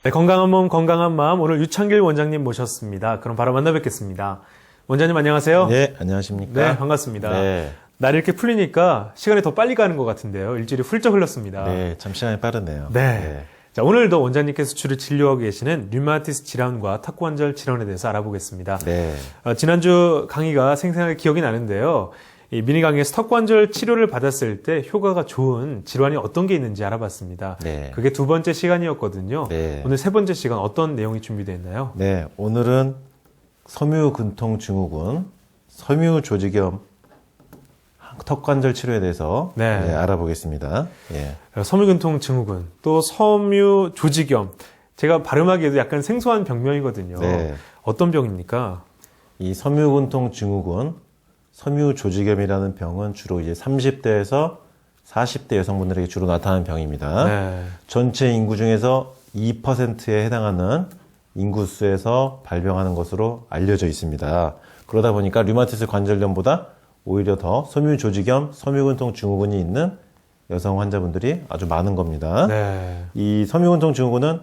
네, 건강한 몸, 건강한 마음. 오늘 유창길 원장님 모셨습니다. 그럼 바로 만나 뵙겠습니다. 원장님 안녕하세요. 네, 안녕하십니까? 네, 반갑습니다. 네, 날이 이렇게 풀리니까 시간이 더 빨리 가는 것 같은데요. 일주일이 훌쩍 흘렀습니다. 네, 참 시간이 빠르네요. 네. 자, 오늘도 원장님께서 주로 진료하고 계시는 류마티스 질환과 탁구관절 질환에 대해서 알아보겠습니다. 네, 지난주 강의가 생생하게 기억이 나는데요. 이 미니 강의에서 턱관절 치료를 받았을 때 효과가 좋은 질환이 어떤 게 있는지 알아봤습니다. 네. 그게 두 번째 시간이었거든요. 네. 오늘 세 번째 시간 어떤 내용이 준비되어 있나요? 네, 오늘은 섬유근통증후군, 섬유조직염 턱관절 치료에 대해서 네. 알아보겠습니다. 예. 섬유근통 증후군, 또 섬유조직염. 제가 발음하기에도 약간 생소한 병명이거든요. 네. 어떤 병입니까? 이 섬유근통증후군, 섬유조직염이라는 병은 주로 이제 30대에서 40대 여성분들에게 주로 나타나는 병입니다. 네. 전체 인구 중에서 2%에 해당하는 인구수에서 발병하는 것으로 알려져 있습니다. 그러다 보니까 류마티스 관절염보다 오히려 더 섬유조직염, 섬유근통 증후군이 있는 여성 환자분들이 아주 많은 겁니다. 네. 이 섬유근통 증후군은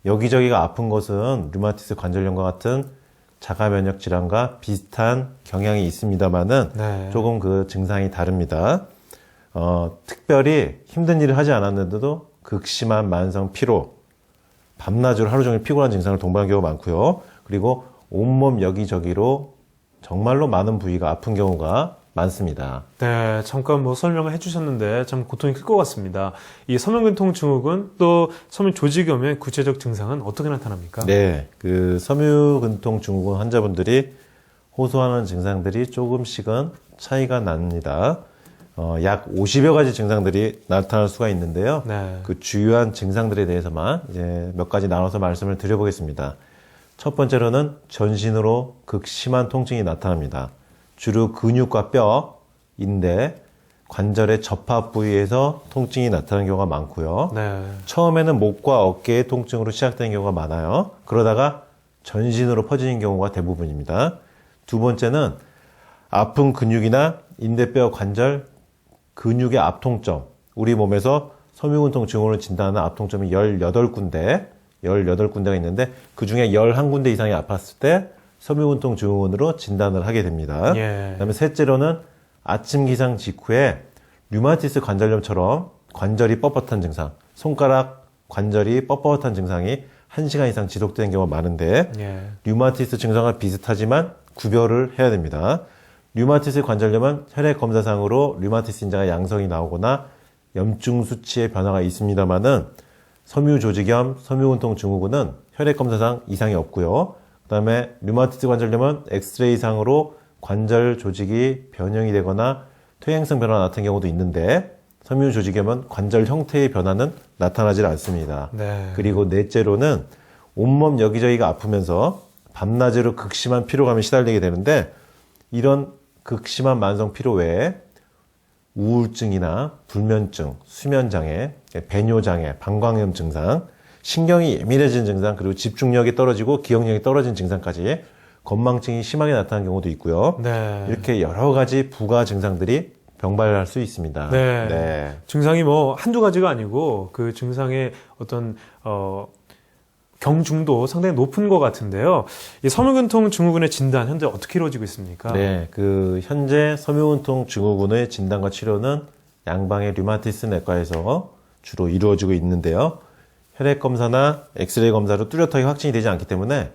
여기저기가 아픈 것은 류마티스 관절염과 같은 자가 면역 질환과 비슷한 경향이 있습니다만은 네. 조금 그 증상이 다릅니다. 특별히 힘든 일을 하지 않았는데도 극심한 만성 피로, 밤낮으로 하루 종일 피곤한 증상을 동반하는 경우가 많고요. 그리고 온몸 여기저기로 정말로 많은 부위가 아픈 경우가 많습니다. 네, 잠깐 설명을 해주셨는데 참 고통이 클 것 같습니다. 이 섬유근통 증후군 또 섬유조직염의 구체적 증상은 어떻게 나타납니까? 네, 그 섬유근통 증후군 환자분들이 호소하는 증상들이 조금씩은 차이가 납니다. 약 50여 가지 증상들이 나타날 수가 있는데요. 네. 그 주요한 증상들에 대해서만 이제 몇 가지 나눠서 말씀을 드려보겠습니다. 첫 번째로는 전신으로 극심한 통증이 나타납니다. 주로 근육과 뼈, 인대, 관절의 접합 부위에서 통증이 나타나는 경우가 많고요. 네. 처음에는 목과 어깨의 통증으로 시작되는 경우가 많아요. 그러다가 전신으로 퍼지는 경우가 대부분입니다. 두 번째는 아픈 근육이나 인대뼈 관절, 근육의 압통점. 우리 몸에서 섬유근통 증후군을 진단하는 압통점이 18군데가 있는데 그 중에 11군데 이상이 아팠을 때 섬유근통 증후군으로 진단을 하게 됩니다. 예. 그다음에 셋째로는 아침 기상 직후에 류마티스 관절염처럼 관절이 뻣뻣한 증상, 손가락 관절이 뻣뻣한 증상이 1시간 이상 지속되는 경우가 많은데 예. 류마티스 증상과 비슷하지만 구별을 해야 됩니다. 류마티스 관절염은 혈액 검사상으로 류마티스 인자가 양성이 나오거나 염증 수치의 변화가 있습니다만은 섬유조직염, 섬유근통 증후군은 혈액 검사상 이상이 없고요. 그다음에 류마티스 관절염은 엑스레이상으로 관절 조직이 변형이 되거나 퇴행성 변화가 나타나는 경우도 있는데 섬유조직염은 관절 형태의 변화는 나타나질 않습니다. 네. 그리고 넷째로는 온몸 여기저기가 아프면서 밤낮으로 극심한 피로감에 시달리게 되는데 이런 극심한 만성 피로 외에 우울증이나 불면증, 수면장애, 배뇨장애, 방광염 증상, 신경이 예민해진 증상, 그리고 집중력이 떨어지고 기억력이 떨어진 증상까지 건망증이 심하게 나타나는 경우도 있고요. 네. 이렇게 여러 가지 부가 증상들이 병발할 수 있습니다. 네. 네. 증상이 한두 가지가 아니고 그 증상의 어떤 경중도 상당히 높은 것 같은데요. 이 섬유근통 증후군의 진단 현재 어떻게 이루어지고 있습니까? 네, 그 현재 섬유근통 증후군의 진단과 치료는 양방의 류마티스 내과에서 주로 이루어지고 있는데요. 혈액 검사나 엑스레이 검사로 뚜렷하게 확진이 되지 않기 때문에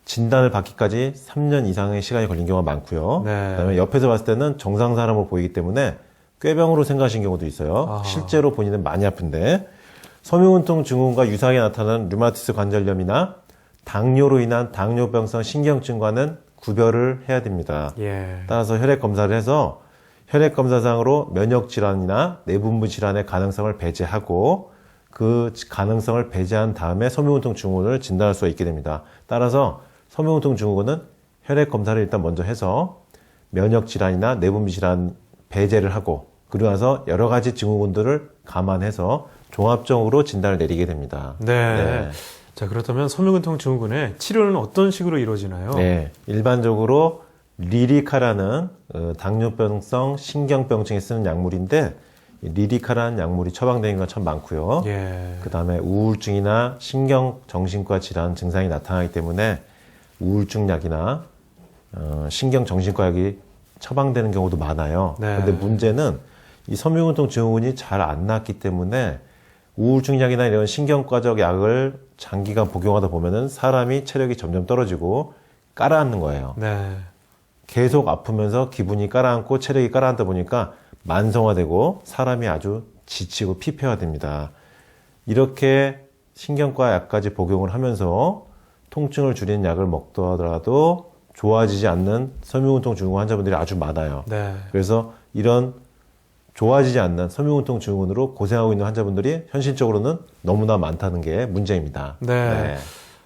진단을 받기까지 3년 이상의 시간이 걸린 경우가 많고요. 네. 그다음에 옆에서 봤을 때는 정상 사람으로 보이기 때문에 꾀병으로 생각하시는 경우도 있어요. 아하. 실제로 본인은 많이 아픈데 섬유근통 증후군과 유사하게 나타나는 류마티스 관절염이나 당뇨로 인한 당뇨병성 신경증과는 구별을 해야 됩니다. 예. 따라서 혈액 검사를 해서 혈액 검사상으로 면역 질환이나 내분부 질환의 가능성을 배제하고 그 가능성을 배제한 다음에 섬유근통 증후군을 진단할 수가 있게 됩니다. 따라서 섬유근통 증후군은 혈액 검사를 일단 먼저 해서 면역 질환이나 내분비 질환 배제를 하고 그러고 나서 여러 가지 증후군들을 감안해서 종합적으로 진단을 내리게 됩니다. 네. 자, 그렇다면 섬유근통 증후군의 치료는 어떤 식으로 이루어지나요? 네. 일반적으로 리리카라는 당뇨병성 신경병증에 쓰는 약물인데 리리카라는 약물이 처방되는 건 참 많고요. 예. 그 다음에 우울증이나 신경정신과 질환 증상이 나타나기 때문에 우울증 약이나 신경정신과 약이 처방되는 경우도 많아요. 네. 근데 문제는 이 섬유근통 증후군이 잘 안 낫기 때문에 우울증 약이나 이런 신경과적 약을 장기간 복용하다 보면은 사람이 체력이 점점 떨어지고 깔아앉는 거예요. 네. 계속 아프면서 기분이 깔아앉고 체력이 깔아앉다 보니까 만성화되고 사람이 아주 지치고 피폐화됩니다. 이렇게 신경과 약까지 복용을 하면서 통증을 줄이는 약을 먹더라도 좋아지지 않는 섬유근통 증후군 환자분들이 아주 많아요. 네. 그래서 이런 좋아지지 않는 섬유근통 증후군으로 고생하고 있는 환자분들이 현실적으로는 너무나 많다는 게 문제입니다. 네.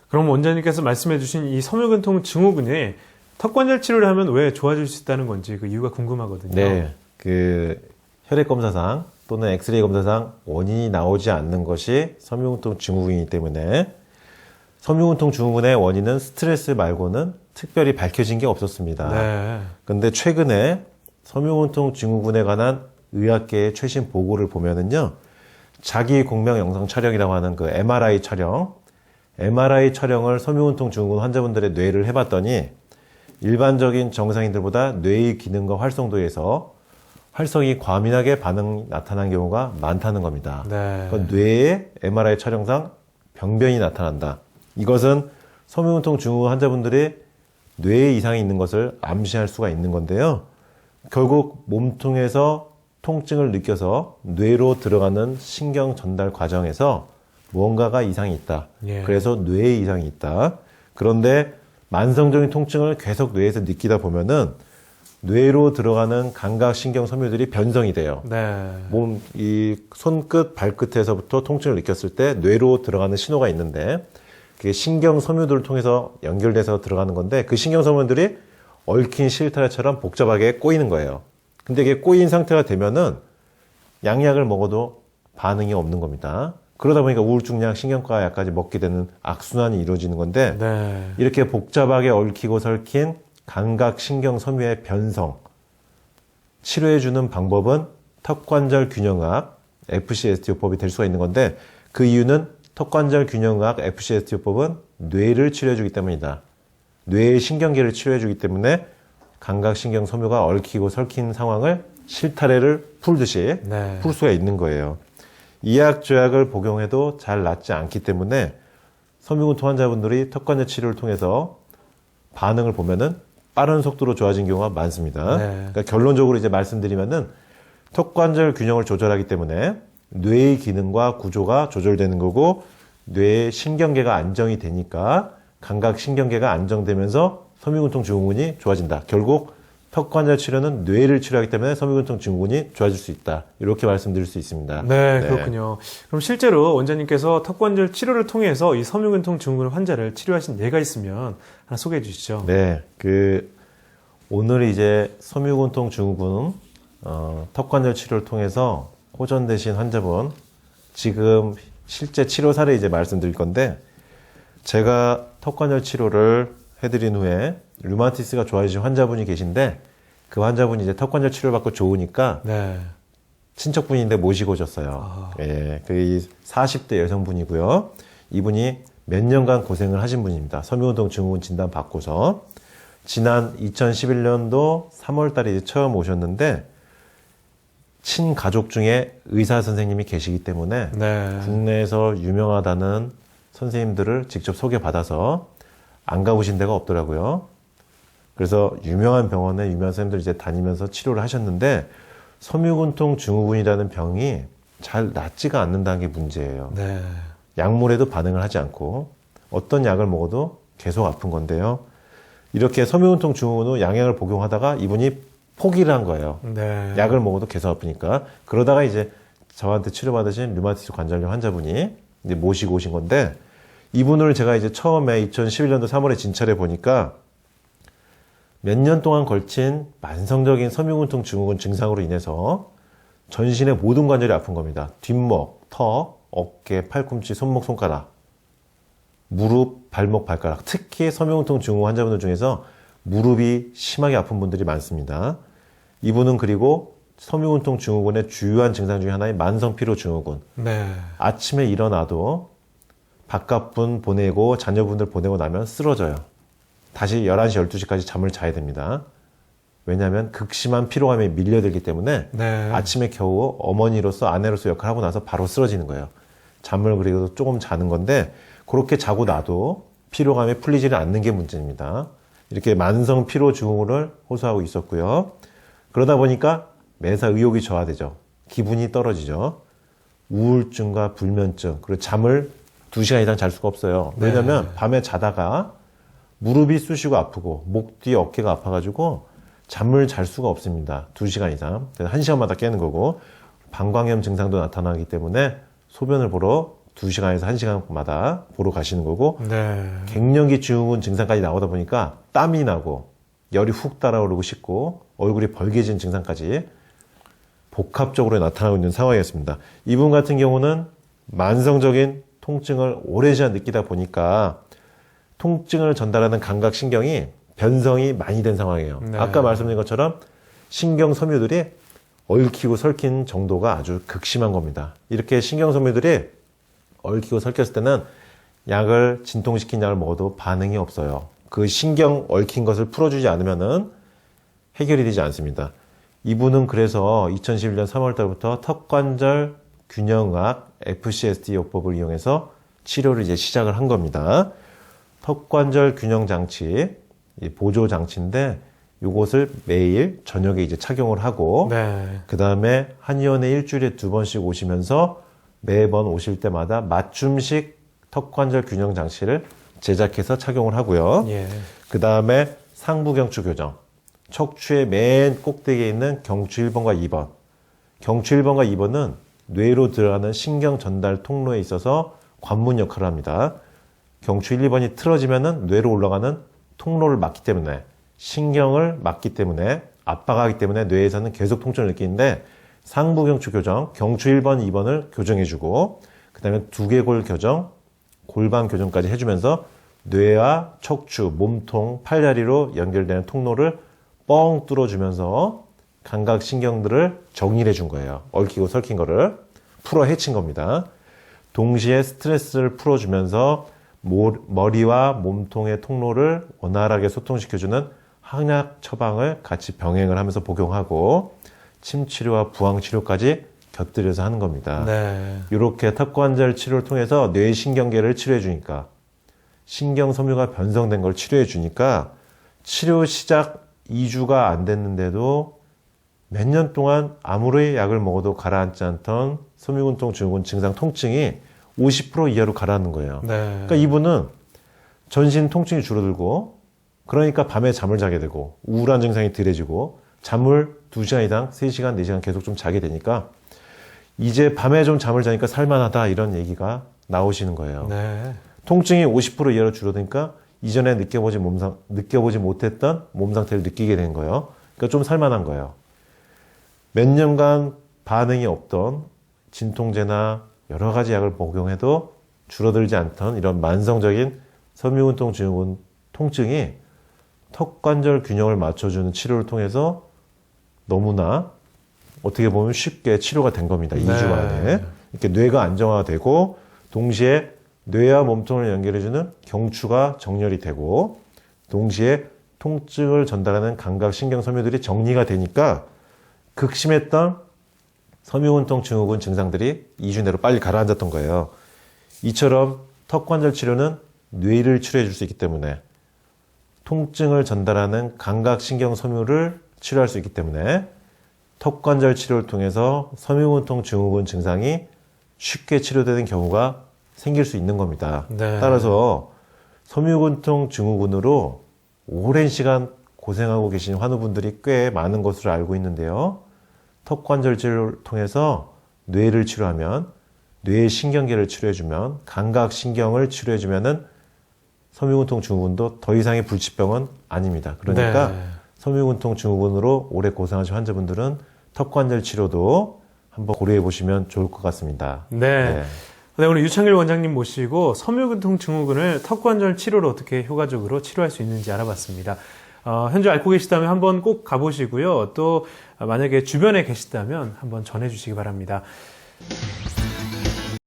그럼 원장님께서 말씀해주신 이 섬유근통 증후군이 턱관절 치료를 하면 왜 좋아질 수 있다는 건지 그 이유가 궁금하거든요. 네. 그 혈액 검사상 또는 엑스레이 검사상 원인이 나오지 않는 것이 섬유근통 증후군이기 때문에 섬유근통 증후군의 원인은 스트레스 말고는 특별히 밝혀진 게 없었습니다. 네. 그런데 최근에 섬유근통 증후군에 관한 의학계의 최신 보고를 보면은요, 자기 공명 영상 촬영이라고 하는 그 MRI 촬영을 섬유근통 증후군 환자분들의 뇌를 해봤더니 일반적인 정상인들보다 뇌의 기능과 활성도에서 활성이 과민하게 반응이 나타난 경우가 많다는 겁니다. 네. 그러니까 뇌의 MRI 촬영상 병변이 나타난다. 이것은 섬유근통 증후군 환자분들이 뇌에 이상이 있는 것을 암시할 수가 있는 건데요. 결국 몸통에서 통증을 느껴서 뇌로 들어가는 신경 전달 과정에서 무언가가 이상이 있다. 예. 그래서 뇌에 이상이 있다. 그런데 만성적인 통증을 계속 뇌에서 느끼다 보면은 뇌로 들어가는 감각 신경 섬유들이 변성이 돼요. 네. 몸, 이 손끝, 발끝에서부터 통증을 느꼈을 때 뇌로 들어가는 신호가 있는데 그게 신경 섬유들을 통해서 연결돼서 들어가는 건데 그 신경 섬유들이 얽힌 실타래처럼 복잡하게 꼬이는 거예요. 근데 이게 꼬인 상태가 되면은 양약을 먹어도 반응이 없는 겁니다. 그러다 보니까 우울증약, 신경과 약까지 먹게 되는 악순환이 이루어지는 건데 네. 이렇게 복잡하게 얽히고 설킨 감각 신경 섬유의 변성 치료해주는 방법은 턱관절 균형학 FCSTO법이 될 수가 있는 건데 그 이유는 턱관절 균형학 FCSTO법은 뇌를 치료해주기 때문이다. 뇌의 신경계를 치료해주기 때문에 감각 신경 섬유가 얽히고 설킨 상황을 실타래를 풀듯이 네. 풀 수가 있는 거예요. 이약 조약을 복용해도 잘 낫지 않기 때문에 섬유근통 환자분들이 턱관절 치료를 통해서 반응을 보면은 빠른 속도로 좋아진 경우가 많습니다. 네. 그러니까 결론적으로 이제 말씀드리면은 턱관절 균형을 조절하기 때문에 뇌의 기능과 구조가 조절되는 거고 뇌의 신경계가 안정이 되니까 감각 신경계가 안정되면서 섬유근통 증후군이 좋아진다. 결국 턱관절 치료는 뇌를 치료하기 때문에 섬유근통 증후군이 좋아질 수 있다. 이렇게 말씀드릴 수 있습니다. 네, 그렇군요. 그럼 실제로 원장님께서 턱관절 치료를 통해서 이 섬유근통 증후군 환자를 치료하신 예가 있으면 하나 소개해 주시죠. 네, 오늘 이제 섬유근통 증후군 턱관절 치료를 통해서 호전되신 환자분 지금 실제 치료 사례 이제 말씀드릴 건데 제가 턱관절 치료를 해드린 후에 류마티스가 좋아지신 환자분이 계신데 그 환자분이 이제 턱관절 치료를 받고 좋으니까 네. 친척분인데 모시고 오셨어요. 예, 그 40대 여성분이고요. 이분이 몇 년간 고생을 하신 분입니다. 섬유근통 증후군 진단 받고서 지난 2011년도 3월 달에 이제 처음 오셨는데 친가족 중에 의사 선생님이 계시기 때문에 네. 국내에서 유명하다는 선생님들을 직접 소개받아서 안 가보신 데가 없더라고요. 그래서 유명한 병원에 유명한 선생님들 이제 다니면서 치료를 하셨는데 섬유근통 증후군이라는 병이 잘 낫지가 않는다는 게 문제예요. 네. 약물에도 반응을 하지 않고 어떤 약을 먹어도 계속 아픈 건데요. 이렇게 섬유근통 증후군으로 양약을 복용하다가 이분이 포기를 한 거예요. 네. 약을 먹어도 계속 아프니까. 그러다가 이제 저한테 치료받으신 류마티스 관절염 환자분이 이제 모시고 오신 건데 이분을 제가 이제 처음에 2011년도 3월에 진찰해 보니까 몇 년 동안 걸친 만성적인 섬유근통 증후군 증상으로 인해서 전신의 모든 관절이 아픈 겁니다. 뒷목, 턱, 어깨, 팔꿈치, 손목, 손가락, 무릎, 발목, 발가락. 특히 섬유근통 증후군 환자분들 중에서 무릎이 심하게 아픈 분들이 많습니다. 이분은 그리고 섬유근통 증후군의 주요한 증상 중에 하나인 만성피로 증후군. 네. 아침에 일어나도 바깥분 보내고 자녀분들 보내고 나면 쓰러져요. 다시 11시, 12시까지 잠을 자야 됩니다. 왜냐하면 극심한 피로감에 밀려들기 때문에 네. 아침에 겨우 어머니로서 아내로서 역할을 하고 나서 바로 쓰러지는 거예요. 잠을 그래도 조금 자는 건데 그렇게 자고 나도 피로감에 풀리지를 않는 게 문제입니다. 이렇게 만성 피로 증후군을 호소하고 있었고요. 그러다 보니까 매사 의욕이 저하되죠. 기분이 떨어지죠. 우울증과 불면증, 그리고 잠을 2시간 이상 잘 수가 없어요. 왜냐면 네. 밤에 자다가 무릎이 쑤시고 아프고 목 뒤 어깨가 아파가지고 잠을 잘 수가 없습니다. 2시간 이상. 1시간마다 깨는 거고 방광염 증상도 나타나기 때문에 소변을 보러 2시간에서 1시간마다 보러 가시는 거고 네. 갱년기 증후군 증상까지 나오다 보니까 땀이 나고 열이 훅 달아오르고 싶고 얼굴이 벌개진 증상까지 복합적으로 나타나고 있는 상황이었습니다. 이분 같은 경우는 만성적인 통증을 오랜 시간 느끼다 보니까 통증을 전달하는 감각신경이 변성이 많이 된 상황이에요. 네. 아까 말씀드린 것처럼 신경 섬유들이 얽히고 설킨 정도가 아주 극심한 겁니다. 이렇게 신경 섬유들이 얽히고 설켰을 때는 약을 진통시킨 약을 먹어도 반응이 없어요. 그 신경 얽힌 것을 풀어주지 않으면은 해결이 되지 않습니다. 이분은 그래서 2011년 3월 달부터 턱관절 균형학 FCST 요법을 이용해서 치료를 이제 시작을 한 겁니다. 턱관절 균형 장치, 보조 장치인데 이것을 매일 저녁에 이제 착용을 하고 네. 그 다음에 한의원에 일주일에 2번씩 오시면서 매번 오실 때마다 맞춤식 턱관절 균형 장치를 제작해서 착용을 하고요. 예. 그 다음에 상부경추 교정. 척추의 맨 꼭대기에 있는 경추 1번과 2번. 경추 1번과 2번은 뇌로 들어가는 신경 전달 통로에 있어서 관문 역할을 합니다. 경추 1, 2번이 틀어지면은 뇌로 올라가는 통로를 막기 때문에 신경을 막기 때문에 압박하기 때문에 뇌에서는 계속 통증을 느끼는데 상부경추 교정, 경추 1번, 2번을 교정해주고 그 다음에 두개골 교정, 골반 교정까지 해주면서 뇌와 척추, 몸통, 팔다리로 연결되는 통로를 뻥 뚫어주면서 감각신경들을 정리해 준 거예요. 얽히고 설킨 거를 풀어 헤친 겁니다. 동시에 스트레스를 풀어주면서 머리와 몸통의 통로를 원활하게 소통시켜주는 항약 처방을 같이 병행을 하면서 복용하고 침치료와 부항치료까지 곁들여서 하는 겁니다. 네. 이렇게 턱관절 치료를 통해서 뇌신경계를 치료해 주니까 신경 섬유가 변성된 걸 치료해 주니까 치료 시작 2주가 안 됐는데도 몇 년 동안 아무리 약을 먹어도 가라앉지 않던 섬유근통 증후군 증상 통증이 50% 이하로 가라앉는 거예요. 네. 그러니까 이분은 전신 통증이 줄어들고 그러니까 밤에 잠을 자게 되고 우울한 증상이 덜해지고 잠을 2시간 이상, 3시간, 4시간 계속 좀 자게 되니까 이제 밤에 좀 잠을 자니까 살만하다 이런 얘기가 나오시는 거예요. 네. 통증이 50% 이하로 줄어드니까 이전에 느껴보지 못했던 몸 상태를 느끼게 된 거예요. 그러니까 좀 살만한 거예요. 몇 년간 반응이 없던 진통제나 여러 가지 약을 복용해도 줄어들지 않던 이런 만성적인 섬유근통 증후군 통증이 턱관절 균형을 맞춰주는 치료를 통해서 너무나 어떻게 보면 쉽게 치료가 된 겁니다. 2주 안에. 이렇게 뇌가 안정화되고 동시에 뇌와 몸통을 연결해주는 경추가 정렬이 되고 동시에 통증을 전달하는 감각신경 섬유들이 정리가 되니까 극심했던 섬유근통 증후군 증상들이 2주 내로 빨리 가라앉았던 거예요. 이처럼 턱관절 치료는 뇌를 치료해 줄 수 있기 때문에 통증을 전달하는 감각신경 섬유를 치료할 수 있기 때문에 턱관절 치료를 통해서 섬유근통 증후군 증상이 쉽게 치료되는 경우가 생길 수 있는 겁니다. 네. 따라서 섬유근통 증후군으로 오랜 시간 고생하고 계신 환우분들이 꽤 많은 것으로 알고 있는데요. 턱관절 치료를 통해서 뇌를 치료하면 뇌의 신경계를 치료해주면 감각신경을 치료해주면은 섬유근통 증후군도 더 이상의 불치병은 아닙니다. 그러니까 네. 섬유근통 증후군으로 오래 고생하신 환자분들은 턱관절 치료도 한번 고려해 보시면 좋을 것 같습니다. 네. 네, 오늘 유창길 원장님 모시고 섬유근통 증후군을 턱관절 치료로 어떻게 효과적으로 치료할 수 있는지 알아봤습니다. 현재 앓고 계시다면 한번 꼭 가보시고요. 또 만약에 주변에 계시다면 한번 전해주시기 바랍니다.